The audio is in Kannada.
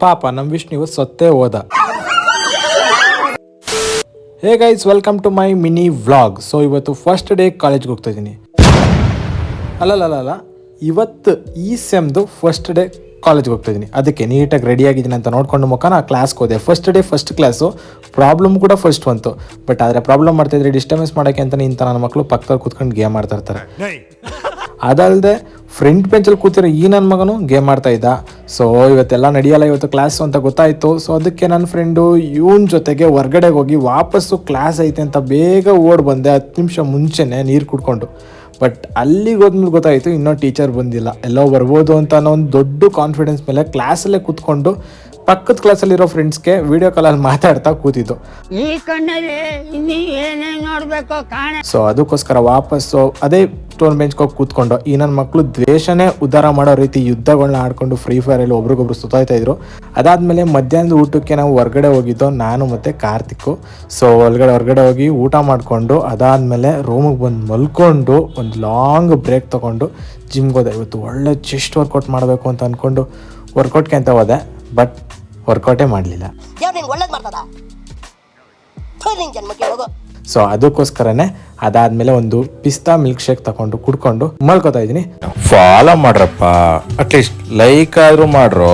ಪಾಪ ನಮ್ಮ ವಿಷ್ಣು ಇವತ್ತು ಸತ್ತೇ ಹೋದ. Hey guys, welcome to my mini vlog. So ಇವತ್ತು ಫಸ್ಟ್ ಡೇ ಕಾಲೇಜ್ಗೆ ಹೋಗ್ತಾ ಇದ್ದೀನಿ. ಅಲ್ಲ, ಇವತ್ತು ಈ ಸೆಮ್ದು ಫಸ್ಟ್ ಡೇ ಕಾಲೇಜ್ಗೆ ಹೋಗ್ತಾ ಇದ್ದೀನಿ. ಅದಕ್ಕೆ ನೀಟಾಗಿ ರೆಡಿಯಾಗಿದ್ದೀನಿ ಅಂತ ನೋಡ್ಕೊಂಡು ಮುಖಾನ ಕ್ಲಾಸ್ಗೆ ಹೋದೆ. First day first class, problem ಕೂಡ ಫಸ್ಟ್ ಬಂತು. ಬಟ್ ಆದರೆ ಪ್ರಾಬ್ಲಮ್ ಮಾಡ್ತಾಯಿದ್ರೆ ಡಿಸ್ಟರ್ಬೆನ್ಸ್ ಮಾಡೋಕ್ಕೆ ಅಂತಲೇ ಇಂಥ ನನ್ನ ಮಕ್ಕಳು ಪಕ್ಕದಲ್ಲಿ ಕೂತ್ಕೊಂಡು ಗೇಮ್ ಆಡ್ತಾ ಇರ್ತಾರೆ. ಅದಲ್ಲದೆ ಫ್ರಂಟ್ ಬೆಂಚಲ್ಲಿ ಕೂತಿರೋ ಈ ನನ್ನ ಮಗನು ಗೇಮ್ ಮಾಡ್ತಾ ಇದ್ದ. ಸೊ ಇವತ್ತೆಲ್ಲ ನಡೆಯಲ್ಲ ಇವತ್ತು ಕ್ಲಾಸು ಅಂತ ಗೊತ್ತಾಯಿತು. ಸೊ ಅದಕ್ಕೆ ನನ್ನ ಫ್ರೆಂಡು ಇವನ ಜೊತೆಗೆ ಹೊರ್ಗಡೆಗೆ ಹೋಗಿ ವಾಪಸ್ಸು ಕ್ಲಾಸ್ ಐತೆ ಅಂತ ಬೇಗ ಓಡಿ ಬಂದೆ 10 ನಿಮಿಷ ಮುಂಚೆನೇ ನೀರು ಕುಡ್ಕೊಂಡು. ಬಟ್ ಅಲ್ಲಿಗೆ ಹೋದ್ಮೇಲೆ ಗೊತ್ತಾಯಿತು ಇನ್ನೂ ಟೀಚರ್ ಬಂದಿಲ್ಲ, ಎಲ್ಲೋ ಬರ್ಬೋದು ಅಂತ ಅನ್ನೋ ಒಂದು ದೊಡ್ಡ ಕಾನ್ಫಿಡೆನ್ಸ್ ಮೇಲೆ ಕ್ಲಾಸಲ್ಲೇ ಕೂತ್ಕೊಂಡು ಪಕ್ಕದ ಕ್ಲಾಸಲ್ಲಿರೋ ಫ್ರೆಂಡ್ಸ್ಗೆ ವಿಡಿಯೋ ಕಾಲಲ್ಲಿ ಮಾತಾಡ್ತಾ ಕೂತಿದ್ದು. ಈ ಕಣ್ಣಲ್ಲಿ ಇನ್ನೀ ಏನೇನು ನೋಡ್ಬೇಕೋ ಕಾಣ. ಸೊ ಅದಕ್ಕೋಸ್ಕರ ವಾಪಸ್ಸು ಅದೇ ಸ್ಟೋನ್ ಬೆಂಚ್ಗೆ ಹೋಗಿ ಕೂತ್ಕೊಂಡು ಈ ನನ್ನ ಮಕ್ಕಳು ದ್ವೇಷನೇ ಉದ್ಧಾರ ಮಾಡೋ ರೀತಿ ಯುದ್ಧಗಳನ್ನ ಆಡ್ಕೊಂಡು ಫ್ರೀ ಫೈರಲ್ಲಿ ಒಬ್ರಿಗೊಬ್ರು ಸುತ್ತಾಯ್ತಾ ಇದ್ರು. ಅದಾದಮೇಲೆ ಮಧ್ಯಾಹ್ನದ ಊಟಕ್ಕೆ ನಾವು ಹೊರಗಡೆ ಹೋಗಿದ್ದು, ನಾನು ಮತ್ತು ಕಾರ್ತಿಕ್ಕು. ಸೊ ಹೊರಗಡೆ ಹೋಗಿ ಊಟ ಮಾಡಿಕೊಂಡು ಅದಾದಮೇಲೆ ರೂಮಿಗೆ ಬಂದು ಮಲ್ಕೊಂಡು ಒಂದು ಲಾಂಗ್ ಬ್ರೇಕ್ ತೊಗೊಂಡು ಜಿಮ್ಗೆ ಹೋದೆ. ಇವತ್ತು ಒಳ್ಳೆ ಚೆಸ್ಟ್ ವರ್ಕೌಟ್ ಮಾಡಬೇಕು ಅಂತ ಅಂದ್ಕೊಂಡು ವರ್ಕೌಟ್ಗೆ ಅಂತ ಹೋದೆ. ಬಟ್ ವರ್ಕೌಟೇ ಮಾಡಲಿಲ್ಲ. ಸೊ ಅದಕ್ಕೋಸ್ಕರನೇ ಅದಾದ್ಮೇಲೆ ಒಂದು ಪಿಸ್ತಾ ಮಿಲ್ಕ್ ಶೇಕ್ ತಗೊಂಡು ಕುಡ್ಕೊಂಡು ಮಲ್ಕೋತಾ ಇದ್ದೀನಿ. ಫಾಲೋ ಮಾಡ್ರಪ್ಪ, ಅಟ್ಲೀಸ್ಟ್ ಲೈಕ್ ಆದ್ರೂ ಮಾಡ್ರೋ.